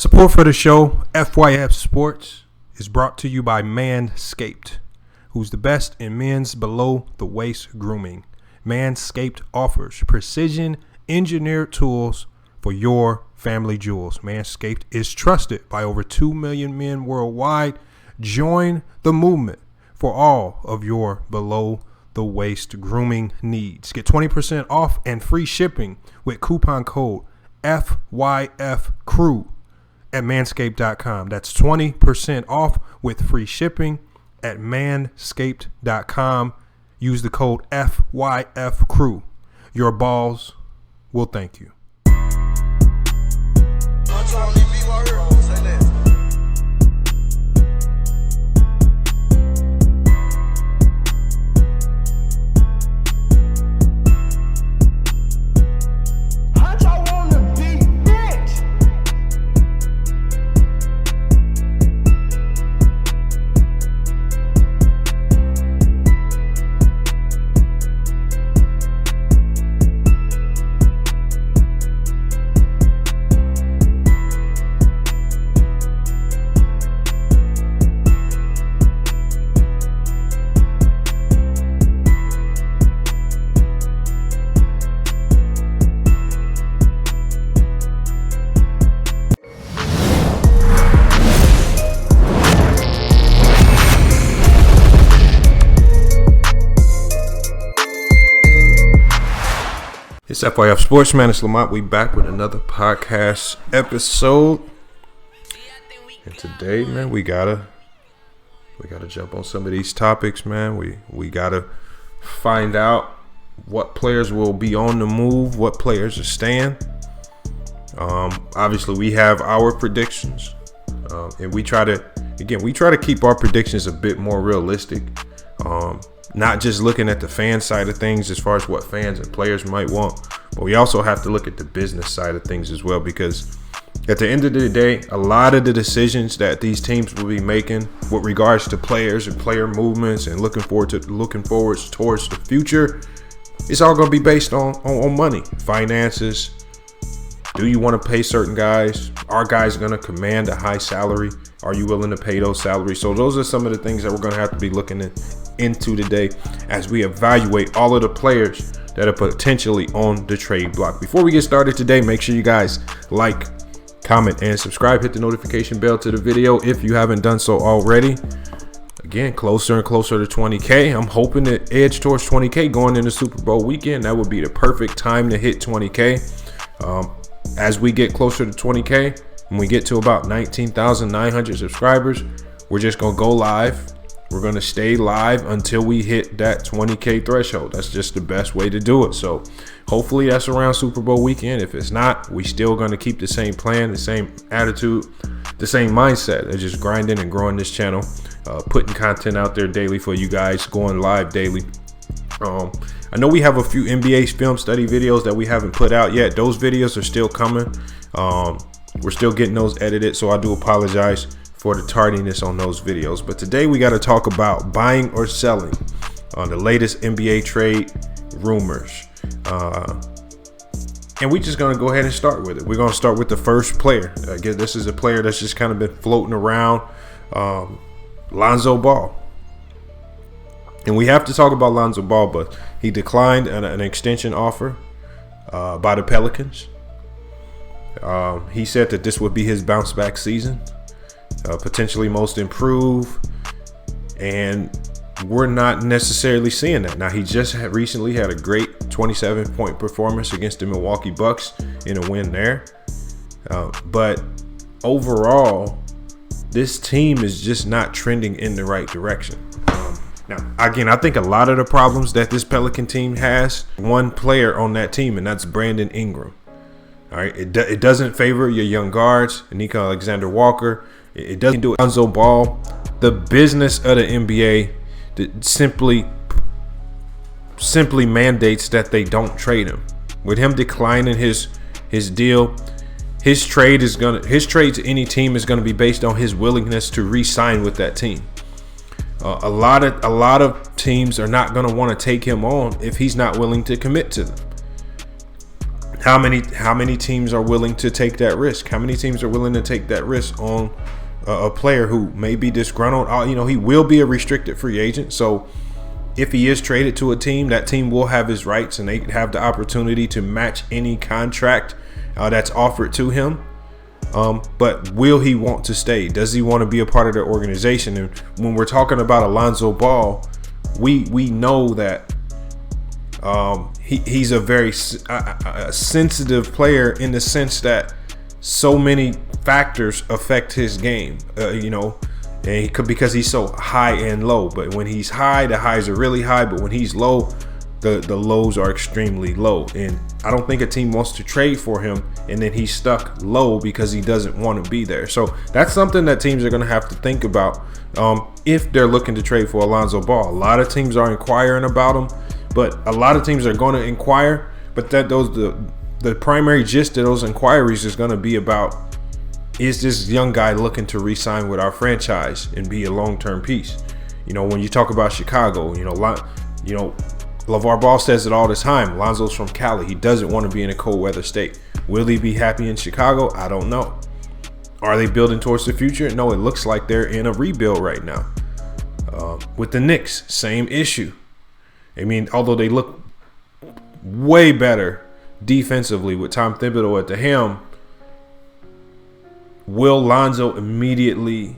Support for the show, FYF Sports, is brought to you by Manscaped, who's the best in men's below-the-waist grooming. Manscaped offers precision engineered tools for your family jewels. Manscaped is trusted by over 2 million men worldwide. Join the movement for all of your below-the-waist grooming needs. Get 20% off and free shipping with coupon code FYFCREW at manscaped.com. That's 20% off with free shipping at manscaped.com. Use the code FYFCREW. Your balls will thank you. It's FYF Sports, man. It's Lamont. We back with another podcast episode. And today, man, we gotta jump on some of these topics, man. We gotta find out what players will be on the move, what players are staying. Obviously, we have our predictions, and we try to keep our predictions a bit more realistic. Not just looking at the fan side of things as far as what fans and players might want, but we also have to look at the business side of things as well, because at the end of the day, a lot of the decisions that these teams will be making with regards to players and player movements and looking forward towards the future, it's all going to be based on money, finances. Do you want to pay certain guys? Are guys going to command a high salary? Are you willing to pay those salaries? So those are some of the things that we're going to have to be looking into today as we evaluate all of the players that are potentially on the trade block. Before we get started today, make sure you guys like, comment, and subscribe. Hit the notification bell to the video if you haven't done so already. Again, closer and closer to 20K. I'm hoping to edge towards 20K going into Super Bowl weekend. That would be the perfect time to hit 20K. As we get closer to 20K, when we get to about 19,900 subscribers, we're just going to go live. We're going to stay live until we hit that 20K threshold. That's just the best way to do it. So hopefully that's around Super Bowl weekend. If it's not, we still going to keep the same plan, the same attitude, the same mindset of just grinding and growing this channel, putting content out there daily for you guys, going live daily. I know we have a few NBA film study videos that we haven't put out yet. Those videos are still coming. We're still getting those edited, so I do apologize for the tardiness on those videos. But today we got to talk about buying or selling on the latest NBA trade rumors. And we're just going to go ahead and start with it. We're going to start with the first player. I guess this is a player that's just kind of been floating around, Lonzo Ball. And we have to talk about Lonzo Ball, but he declined an extension offer by the Pelicans. He said that this would be his bounce back season, potentially most improved, and we're not necessarily seeing that. Now, he just recently had a great 27-point performance against the Milwaukee Bucks in a win there. But overall, this team is just not trending in the right direction. Now, again, I think a lot of the problems that this Pelican team has, one player on that team, and that's Brandon Ingram. All right, it doesn't favor your young guards, Nico Alexander-Walker. It doesn't do it. Lonzo Ball. The business of the NBA simply mandates that they don't trade him. With him declining his deal, his trade to any team is going to be based on his willingness to re-sign with that team. A lot of teams are not going to want to take him on if he's not willing to commit to them. How many teams are willing to take that risk? How many teams are willing to take that risk on a player who may be disgruntled? He will be a restricted free agent. So if he is traded to a team, that team will have his rights and they have the opportunity to match any contract that's offered to him. But will he want to stay? Does he want to be a part of the organization? And when we're talking about Lonzo Ball, we know that he's a very sensitive player in the sense that so many factors affect his game, and because he's so high and low. But when he's high, the highs are really high. But when he's low, the lows are extremely low. And I don't think a team wants to trade for him and then he's stuck low because he doesn't want to be there. So that's something that teams are going to have to think about if they're looking to trade for Lonzo Ball. A lot of teams are inquiring about him, but a lot of teams are going to inquire. But the primary gist of those inquiries is going to be about, is this young guy looking to re-sign with our franchise and be a long-term piece? When you talk about Chicago, LeVar Ball says it all the time. Lonzo's from Cali. He doesn't want to be in a cold weather state. Will he be happy in Chicago? I don't know. Are they building towards the future? No, it looks like they're in a rebuild right now. With the Knicks, same issue. I mean, although they look way better defensively with Tom Thibodeau at the helm, will Lonzo immediately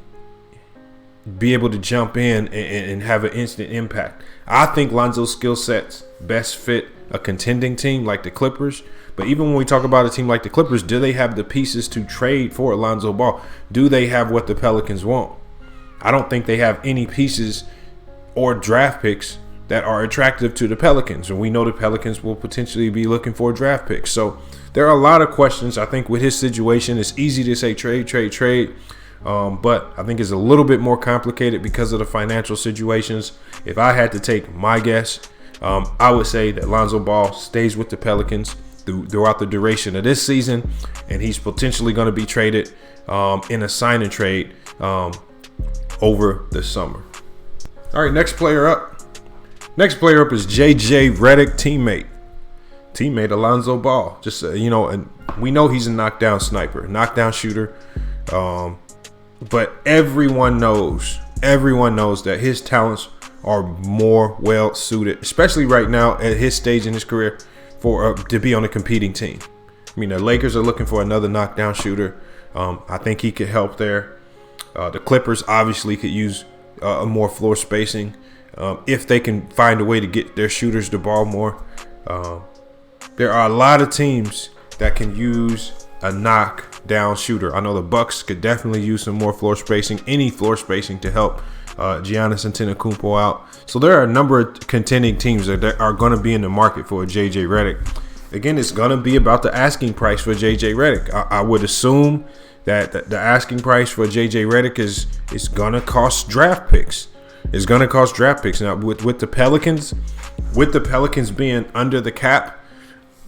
be able to jump in and have an instant impact? I think Lonzo's skill sets best fit a contending team like the Clippers. But even when we talk about a team like the Clippers, do they have the pieces to trade for Lonzo Ball? Do they have what the Pelicans want? I don't think they have any pieces or draft picks that are attractive to the Pelicans. And we know the Pelicans will potentially be looking for draft picks. So there are a lot of questions. I think with his situation, it's easy to say trade. But I think it's a little bit more complicated because of the financial situations. If I had to take my guess, I would say that Lonzo Ball stays with the Pelicans throughout the duration of this season, and he's potentially going to be traded in a sign and trade over the summer. All right, next player up. Next player up is JJ Redick, teammate Lonzo Ball. Just and we know he's a knockdown sniper, knockdown shooter. But everyone knows that his talents are more well suited, especially right now at his stage in his career, to be on a competing team. I mean, the Lakers are looking for another knockdown shooter. I think he could help there. The Clippers obviously could use a more floor spacing if they can find a way to get their shooters the ball more. There are a lot of teams that can use a knockdown shooter. I know the Bucks could definitely use some more floor spacing, any floor spacing to help Giannis Antetokounmpo out. So there are a number of contending teams that are going to be in the market for JJ Redick. Again, it's going to be about the asking price for JJ Redick. I would assume that the asking price for JJ Redick is going to cost draft picks. It's going to cost draft picks. Now, with the Pelicans being under the cap,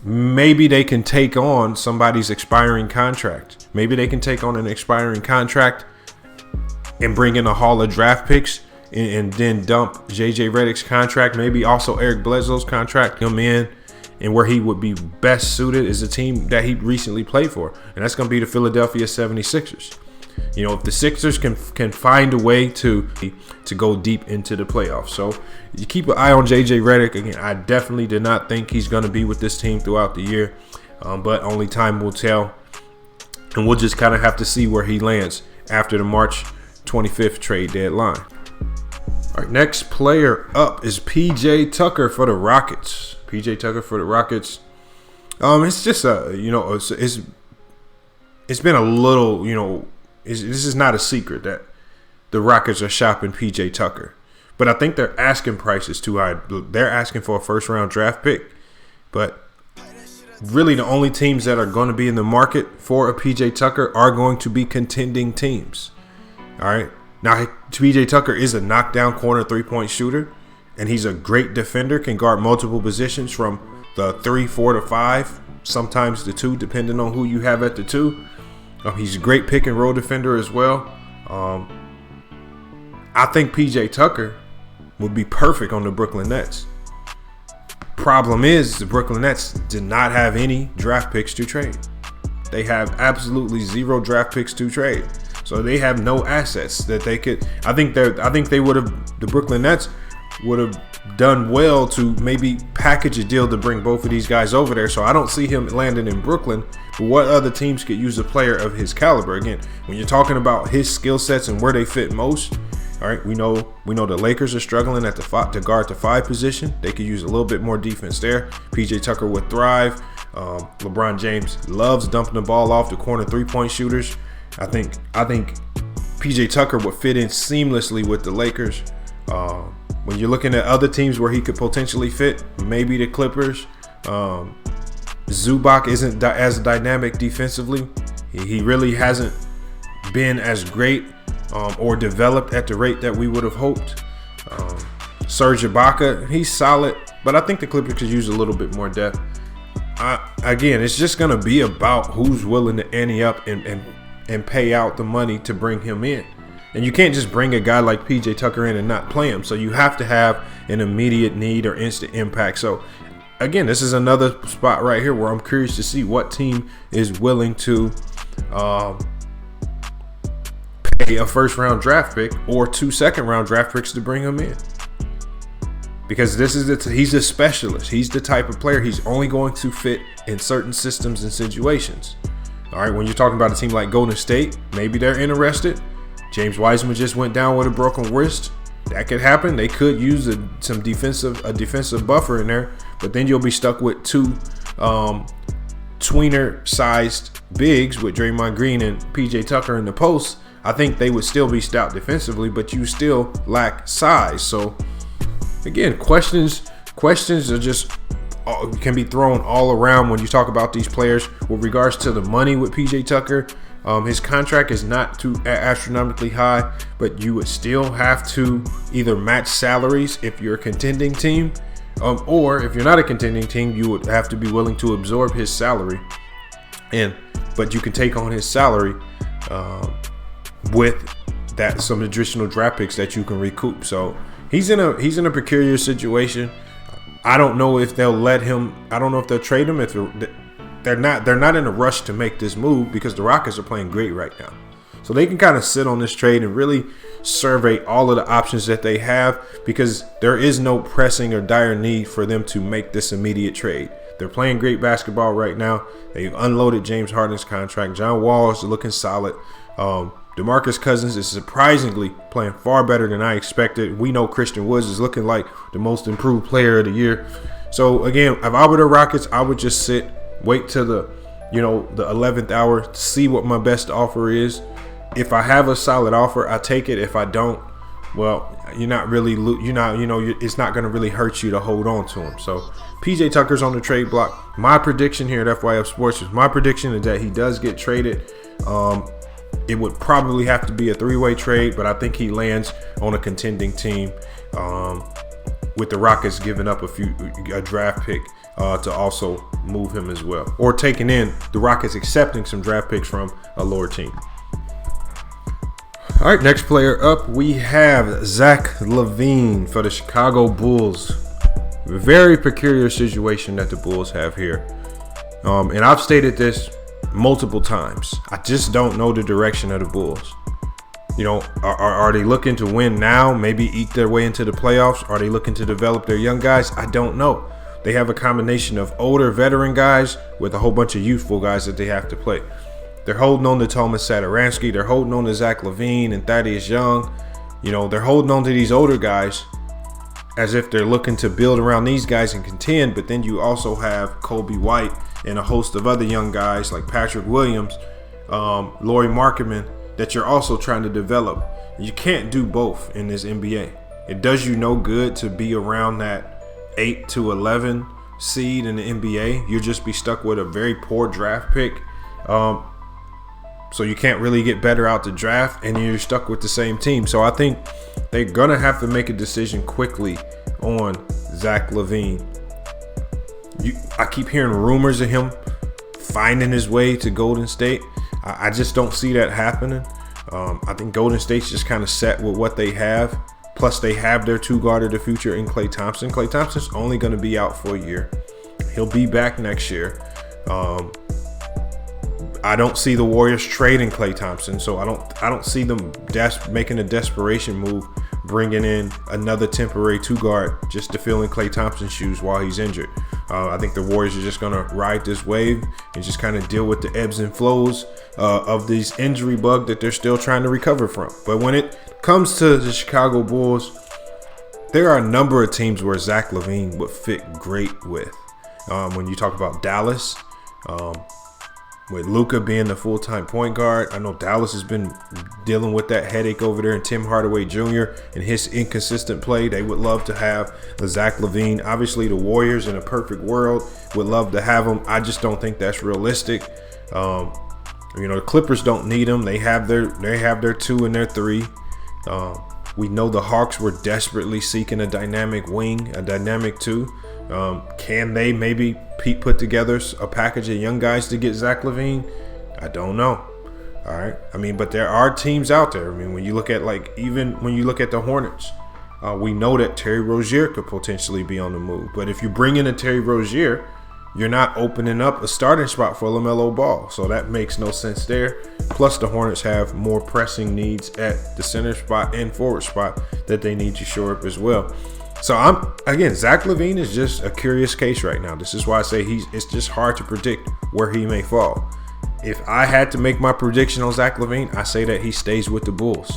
maybe they can take on somebody's expiring contract. Maybe they can take on an expiring contract and bring in a haul of draft picks and then dump JJ Redick's contract. Maybe also Eric Bledsoe's contract. Come in, and where he would be best suited is a team that he recently played for, and that's going to be the Philadelphia 76ers. If the Sixers can find a way to go deep into the playoffs. So you keep an eye on JJ Redick. Again, I definitely did not think he's going to be with this team throughout the year, but only time will tell. And we'll just kind of have to see where he lands after the March 25th trade deadline. All right, next player up is PJ Tucker for the Rockets. PJ Tucker for the Rockets. It's just it's been a little, this is not a secret that the Rockets are shopping PJ Tucker. But I think their asking price is too high. They're asking for a first-round draft pick. But really the only teams that are going to be in the market for a PJ Tucker are going to be contending teams. All right. Now, PJ Tucker is a knockdown corner three-point shooter, and he's a great defender, can guard multiple positions from the 3, 4 to 5, sometimes the 2, depending on who you have at the 2. He's a great pick and roll defender as well. I think PJ Tucker would be perfect on the Brooklyn Nets. Problem is, the Brooklyn Nets did not have any draft picks to trade. They have absolutely 0 draft picks to trade. So they have no assets that they could. I think they would have. The Brooklyn Nets would have done well to maybe package a deal to bring both of these guys over there. So I don't see him landing in Brooklyn. But what other teams could use a player of his caliber? Again, when you're talking about his skill sets and where they fit most, all right, we know the Lakers are struggling at to guard the 5 position. They could use a little bit more defense there. PJ Tucker would thrive. LeBron James loves dumping the ball off the corner 3-point shooters. I think PJ Tucker would fit in seamlessly with the Lakers. When you're looking at other teams where he could potentially fit, maybe the Clippers. Zubac isn't as dynamic defensively. He really hasn't been as great or developed at the rate that we would have hoped. Serge Ibaka, he's solid, but I think the Clippers could use a little bit more depth. Again, it's just going to be about who's willing to ante up and pay out the money to bring him in. And you can't just bring a guy like PJ Tucker in and not play him. So you have to have an immediate need or instant impact. So again, this is another spot right here where I'm curious to see what team is willing to pay a first-round draft pick or 2 second-round draft picks to bring him in. Because he's a specialist. He's the type of player he's only going to fit in certain systems and situations. All right, when you're talking about a team like Golden State, maybe they're interested. James Wiseman just went down with a broken wrist. That could happen. They could use a defensive buffer in there, but then you'll be stuck with 2 tweener-sized bigs with Draymond Green and PJ Tucker in the post. I think they would still be stout defensively, but you still lack size. So again, questions are just can be thrown all around when you talk about these players. With regards to the money with PJ Tucker, his contract is not too astronomically high, but you would still have to either match salaries if you're a contending team, or if you're not a contending team, you would have to be willing to absorb his salary. But you can take on his salary with that some additional draft picks that you can recoup. So he's in a peculiar situation. I don't know if they'll let him. I don't know if they'll trade him. If they're not in a rush to make this move because the Rockets are playing great right now. So they can kind of sit on this trade and really survey all of the options that they have, because there is no pressing or dire need for them to make this immediate trade. They're playing great basketball right now. They've unloaded James Harden's contract. John Wall is looking solid. DeMarcus Cousins is surprisingly playing far better than I expected. We know Christian Woods is looking like the most improved player of the year. So again, if I were the Rockets, I would just wait till the 11th hour to see what my best offer is. If I have a solid offer, I take it. If I don't, well, it's not going to really hurt you to hold on to him. So PJ Tucker's on the trade block. My prediction here at FYF Sports is that he does get traded. It would probably have to be a 3-way trade, but I think he lands on a contending team, with the Rockets giving up a draft pick to also move him as well, or taking in the Rockets accepting some draft picks from a lower team. All right, next player up, we have Zach LaVine for the Chicago Bulls. Very peculiar situation that the Bulls have here, and I've stated this multiple times. I just don't know the direction of the Bulls. Are they looking to win now, maybe eat their way into the playoffs? Are they looking to develop their young guys? I don't know. They have a combination of older veteran guys with a whole bunch of youthful guys that they have to play. They're holding on to Thomas Satoransky. They're holding on to Zach LaVine and Thaddeus Young. They're holding on to these older guys as if they're looking to build around these guys and contend. But then you also have Kobe White and a host of other young guys like Patrick Williams, Lauri Markkanen, that you're also trying to develop. You can't do both in this NBA. It does you no good to be around that 8 to 11 seed in the NBA. You'll just be stuck with a very poor draft pick. So you can't really get better out the draft, and you're stuck with the same team. So I think they're going to have to make a decision quickly on Zach LaVine. I keep hearing rumors of him finding his way to Golden State. I just don't see that happening. I think Golden State's just kind of set with what they have. Plus, they have their two guard of the future in Klay Thompson. Klay Thompson's only going to be out for a year. He'll be back next year. I don't see the Warriors trading Klay Thompson, so I don't see them making a desperation move, bringing in another temporary two guard just to fill in Klay Thompson's shoes while he's injured. I think the Warriors are just going to ride this wave and just kind of deal with the ebbs and flows of this injury bug that they're still trying to recover from. But when it comes to the Chicago Bulls, there are a number of teams where Zach LaVine would fit great with. When you talk about Dallas, with Luka being the full-time point guard, I know Dallas has been dealing with that headache over there, and Tim Hardaway Jr. and his inconsistent play. They would love to have the Zach LaVine. Obviously, the Warriors in a perfect world would love to have him. I just don't think that's realistic. The Clippers don't need him. They have their 2 and their 3. We know the Hawks were desperately seeking a dynamic wing, a dynamic 2. Can they maybe put together a package of young guys to get Zach LaVine? I don't know. All right. But there are teams out there. When you look at the Hornets, we know that Terry Rozier could potentially be on the move. But if you bring in a Terry Rozier, you're not opening up a starting spot for LaMelo Ball. So that makes no sense there. Plus, the Hornets have more pressing needs at the center spot and forward spot that they need to shore up as well. So Zach LaVine is just a curious case right now. This is why I say it's just hard to predict where he may fall. If I had to make my prediction on Zach LaVine, I say that he stays with the Bulls.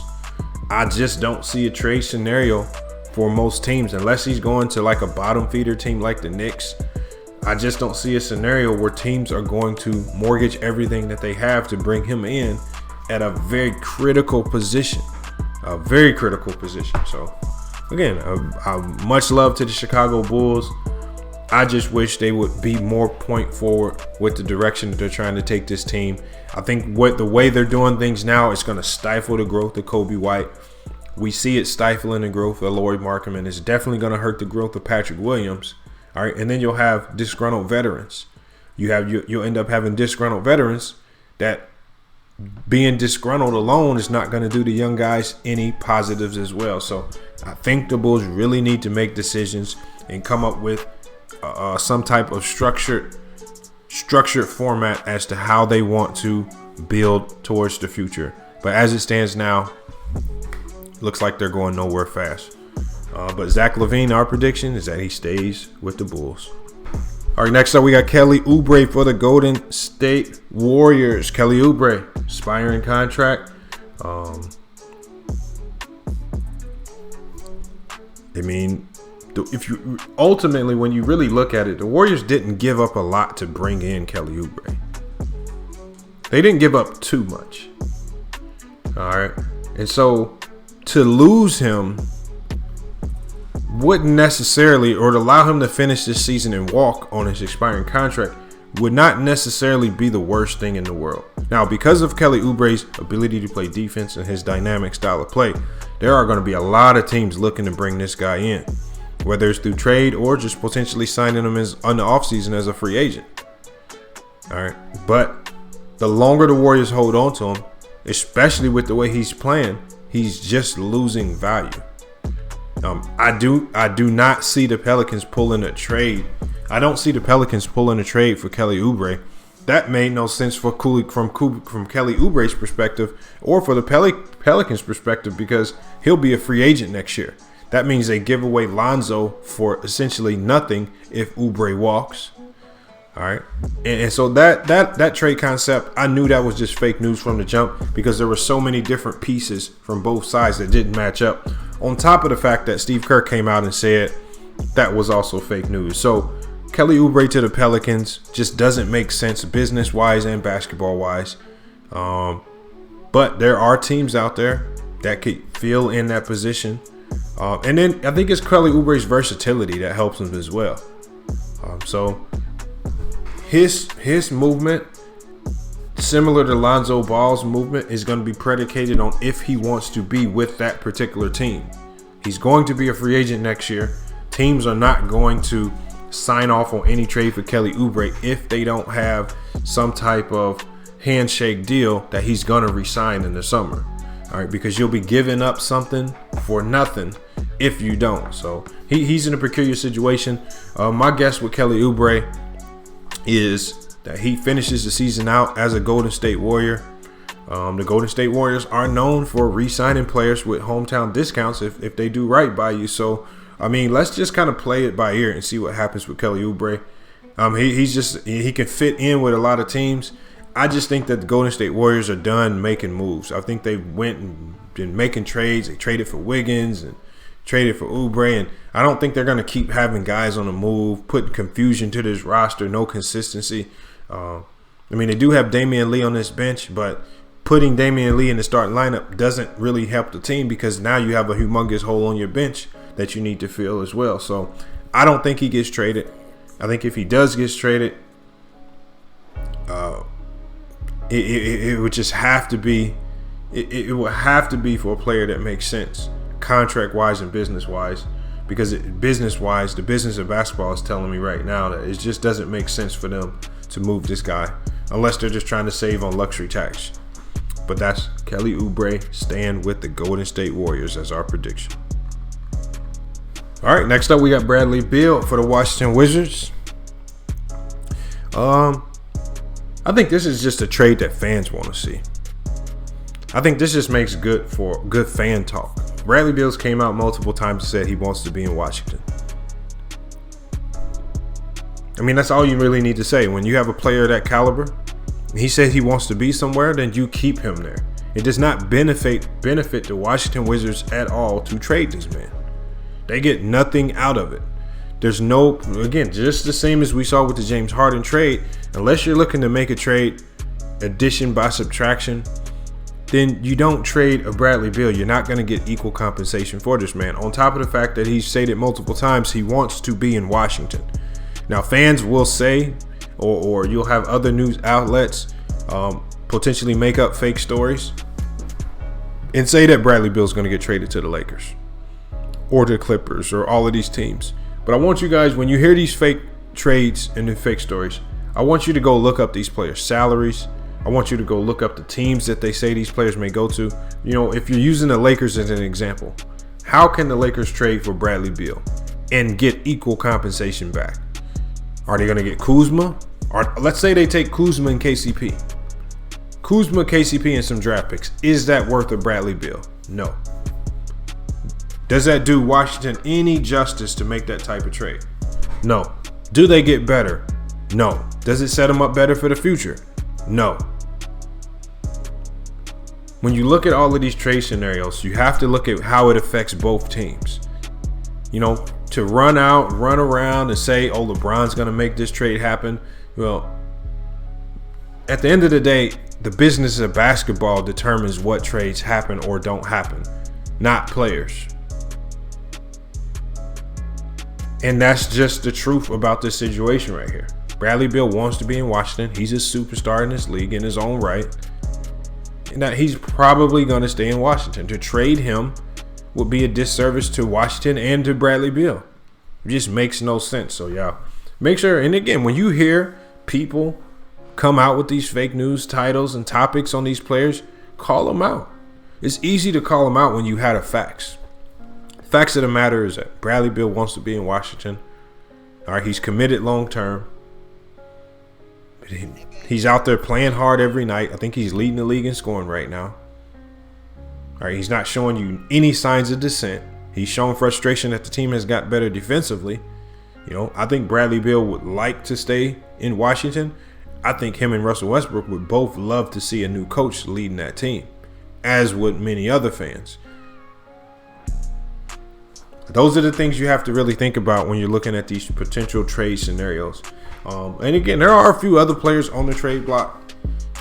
I just don't see a trade scenario for most teams unless he's going to like a bottom feeder team like the Knicks. I just don't see a scenario where teams are going to mortgage everything that they have to bring him in at a very critical position. So again, much love to the Chicago Bulls. I just wish they would be more point forward with the direction that they're trying to take this team. I think the way they're doing things now is going to stifle the growth of Kobe White. We see it stifling the growth of Lauri Markkanen. It's definitely going to hurt the growth of Patrick Williams. All right, and then you'll have disgruntled veterans. You'll end up having disgruntled veterans that being disgruntled alone is not going to do the young guys any positives as well. So I think the Bulls really need to make decisions and come up with some type of structured format as to how they want to build towards the future. But as it stands now, looks like they're going nowhere fast. But Zach LaVine, our prediction is that he stays with the Bulls. All right, next up we got Kelly Oubre for the Golden State Warriors. Kelly Oubre, expiring contract. If you ultimately, when you really look at it, the Warriors didn't give up a lot to bring in Kelly Oubre. They didn't give up too much. All right, and so to lose him wouldn't necessarily, or to allow him to finish this season and walk on his expiring contract would not necessarily be the worst thing in the world. Now, because of Kelly Oubre's ability to play defense and his dynamic style of play, there are going to be a lot of teams looking to bring this guy in, whether it's through trade or just potentially signing him on the offseason as a free agent. All right, but the longer the Warriors hold on to him, especially with the way he's playing, he's just losing value. I do not see the Pelicans pulling a trade. I don't see the Pelicans pulling a trade for Kelly Oubre. That made no sense from Kelly Oubre's perspective or for the Pelicans' perspective, because he'll be a free agent next year. That means they give away Lonzo for essentially nothing if Oubre walks. All right, and so that trade concept, I knew that was just fake news from the jump, because there were so many different pieces from both sides that didn't match up. On top of the fact that Steve Kerr came out and said that was also fake news. So Kelly Oubre to the Pelicans just doesn't make sense business-wise and basketball-wise. But there are teams out there that could fill in that position. And then I think it's Kelly Oubre's versatility that helps him as well. So his movement, similar to Lonzo Ball's movement, is going to be predicated on if he wants to be with that particular team. He's going to be a free agent next year. Teams are not going to sign off on any trade for Kelly Oubre if they don't have some type of handshake deal that he's going to resign in the summer. All right, because you'll be giving up something for nothing if you don't. So he's in a peculiar situation. My guess with Kelly Oubre is that he finishes the season out as a Golden State Warrior. The Golden State Warriors are known for re-signing players with hometown discounts if they do right by you. So, I mean, let's just kind of play it by ear and see what happens with Kelly Oubre. He can fit in with a lot of teams. I just think that the Golden State Warriors are done making moves. I think they went and been making trades. They traded for Wiggins and traded for Oubre, and I don't think they're going to keep having guys on the move, putting confusion to this roster, no consistency. They do have Damian Lee on this bench, but putting Damian Lee in the starting lineup doesn't really help the team because now you have a humongous hole on your bench that you need to fill as well. So I don't think he gets traded. I think if he does get traded, it would just have to be it would have to be for a player that makes sense contract-wise and business-wise, because business-wise, the business of basketball is telling me right now that it just doesn't make sense for them to move this guy unless they're just trying to save on luxury tax. But that's Kelly Oubre staying with the Golden State Warriors as our prediction. All right, next up we got Bradley Beal for the Washington Wizards. I think this is just a trade that fans want to see. I think this just makes good for good fan talk. Bradley Beal came out multiple times and said he wants to be in Washington. I mean, that's all you really need to say. When you have a player of that caliber, he said he wants to be somewhere, then you keep him there. It does not benefit the Washington Wizards at all to trade this man. They get nothing out of it. There's no, again, just the same as we saw with the James Harden trade, unless you're looking to make a trade addition by subtraction, then you don't trade a Bradley Beal. You're not going to get equal compensation for this man. On top of the fact that he's stated multiple times he wants to be in Washington. Now, fans will say, or you'll have other news outlets potentially make up fake stories and say that Bradley Beal's going to get traded to the Lakers or the Clippers or all of these teams. But I want you guys, when you hear these fake trades and the fake stories, I want you to go look up these players' salaries. I want you to go look up the teams that they say these players may go to. You know, if you're using the Lakers as an example, how can the Lakers trade for Bradley Beal and get equal compensation back? Are they going to get Kuzma? Or let's say they take Kuzma and KCP. Kuzma, KCP, and some draft picks. Is that worth a Bradley Beal? No. Does that do Washington any justice to make that type of trade? No. Do they get better? No. Does it set them up better for the future? No. When you look at all of these trade scenarios, you have to look at how it affects both teams. You know, to run around and say, oh, LeBron's going to make this trade happen. Well, at the end of the day, the business of basketball determines what trades happen or don't happen, not players. And that's just the truth about this situation right here. Bradley Beal wants to be in Washington. He's a superstar in this league in his own right. And that he's probably going to stay in Washington. To trade him would be a disservice to Washington and to Bradley Beal. It just makes no sense. So, yeah, make sure. And again, when you hear people come out with these fake news titles and topics on these players, call them out. It's easy to call them out when you had the facts. Facts of the matter is that Bradley Beal wants to be in Washington. All right, he's committed long term. He's out there playing hard every night. I think he's leading the league in scoring right now. All right, he's not showing you any signs of dissent. He's showing frustration that the team has got better defensively. You know, I think Bradley Beal would like to stay in Washington. I think him and Russell Westbrook would both love to see a new coach leading that team, as would many other fans. Those are the things you have to really think about when you're looking at these potential trade scenarios. And again, there are a few other players on the trade block,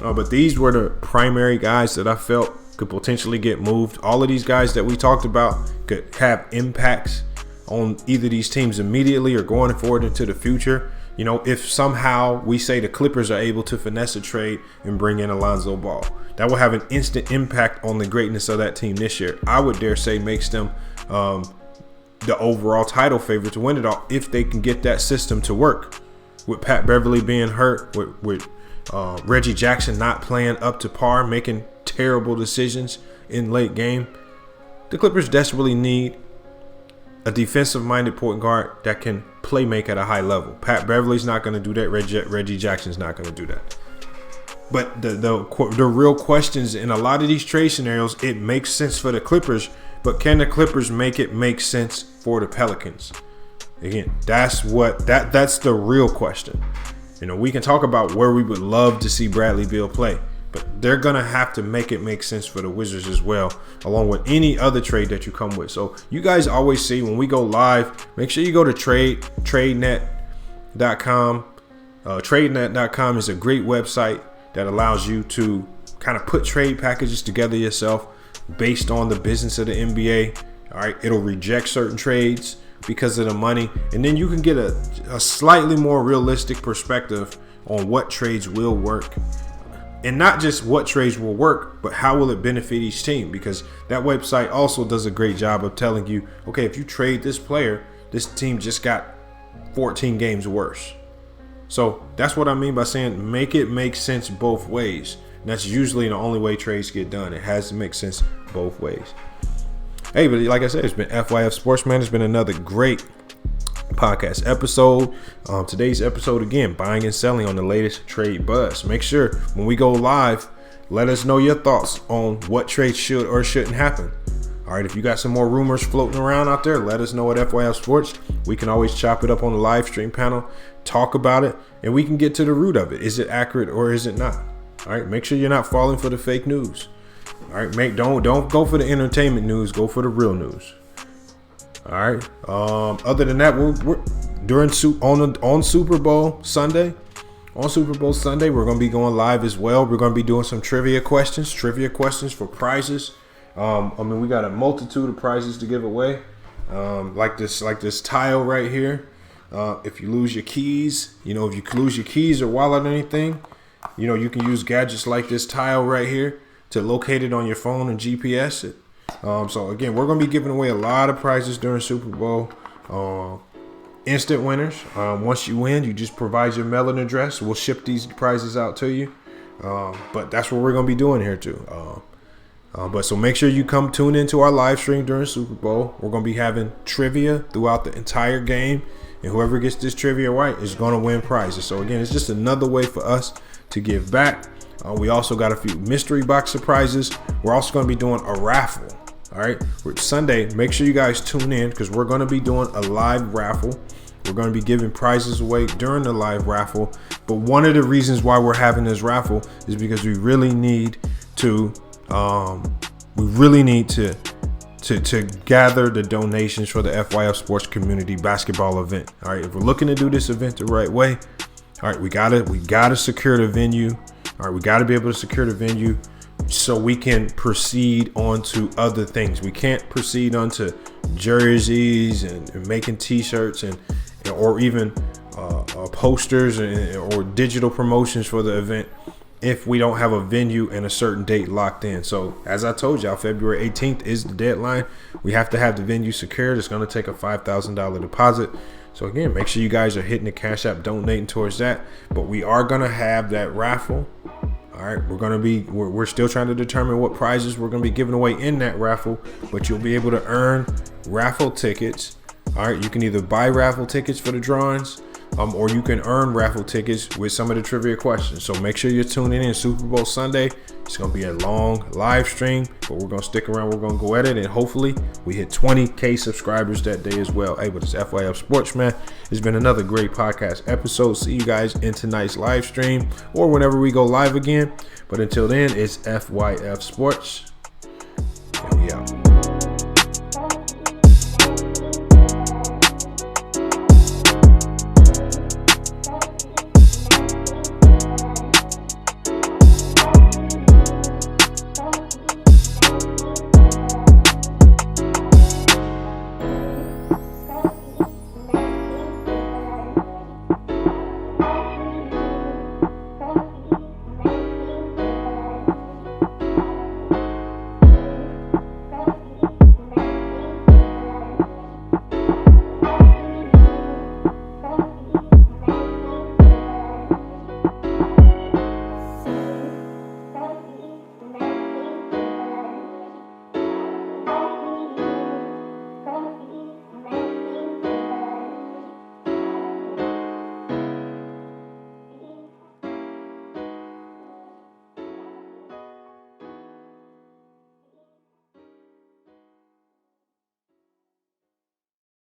but these were the primary guys that I felt could potentially get moved. All of these guys that we talked about could have impacts on either these teams immediately or going forward into the future. You know, if somehow we say the Clippers are able to finesse a trade and bring in Lonzo Ball, that will have an instant impact on the greatness of that team this year. I would dare say makes them the overall title favorite to win it all if they can get that system to work. With Pat Beverly being hurt, with Reggie Jackson not playing up to par, making terrible decisions in late game, the Clippers desperately need a defensive-minded point guard that can play make at a high level. Pat Beverly's not going to do that. Reggie Jackson's not going to do that. But the real questions in a lot of these trade scenarios, it makes sense for the Clippers, but can the Clippers make it make sense for the Pelicans? Again, that's the real question. We can talk about where we would love to see Bradley Beal play, but they're going to have to make it make sense for the Wizards as well, along with any other trade that you come with. So you guys always see when we go live, make sure you go to tradenet.com. Tradenet.com is a great website that allows you to kind of put trade packages together yourself based on the business of the NBA. All right, it'll reject certain trades because of the money, and then you can get a slightly more realistic perspective on what trades will work. And not just what trades will work, but how will it benefit each team? Because that website also does a great job of telling you, okay, if you trade this player, this team just got 14 games worse. So that's what I mean by saying make it make sense both ways. And that's usually the only way trades get done. It has to make sense both ways. Hey, but like I said, it's been FYF Sportsman. It's been another great podcast episode. Today's episode, again, buying and selling on the latest trade buzz. Make sure when we go live, let us know your thoughts on what trades should or shouldn't happen. All right, if you got some more rumors floating around out there, let us know at FYF Sports. We can always chop it up on the live stream panel, talk about it, and we can get to the root of it. Is it accurate or is it not? All right, make sure you're not falling for the fake news. All right, don't go for the entertainment news. Go for the real news. All right. Other than that, we're on Super Bowl Sunday. On Super Bowl Sunday, we're gonna be going live as well. We're gonna be doing some trivia questions for prizes. We got a multitude of prizes to give away. Like this tile right here. If you lose your keys, if you lose your keys or wallet or anything, you can use gadgets like this tile right here to locate it on your phone and GPS it. So again, we're going to be giving away a lot of prizes during Super Bowl. Instant winners. Once you win, you just provide your mailing address. We'll ship these prizes out to you. But that's what we're going to be doing here too. But so make sure you come tune into our live stream during Super Bowl. We're going to be having trivia throughout the entire game. And whoever gets this trivia right is going to win prizes. So again, it's just another way for us to give back. We also got a few mystery box surprises. We're also going to be doing a raffle. All right, Sunday, make sure you guys tune in because we're going to be doing a live raffle. We're going to be giving prizes away during the live raffle. But one of the reasons why we're having this raffle is because we really need to gather the donations for the FYF Sports Community Basketball event. All right, if we're looking to do this event the right way, all right, we gotta secure the venue. All right, we got to be able to secure the venue so we can proceed on to other things. We can't proceed onto jerseys and making T-shirts or even posters or digital promotions for the event if we don't have a venue and a certain date locked in. So as I told y'all, February 18th is the deadline. We have to have the venue secured. It's going to take a $5,000 deposit. So again, make sure you guys are hitting the Cash App, donating towards that. But we are going to have that raffle. All right, we're still trying to determine what prizes we're going to be giving away in that raffle, but you'll be able to earn raffle tickets. All right, you can either buy raffle tickets for the drawings, or you can earn raffle tickets with some of the trivia questions. So make sure you're tuning in Super Bowl Sunday. It's going to be a long live stream, but we're going to stick around. We're going to go at it, and hopefully we hit 20K subscribers that day as well. Hey, but it's FYF Sports, man. It's been another great podcast episode. See you guys in tonight's live stream or whenever we go live again. But until then, it's FYF Sports, and we out.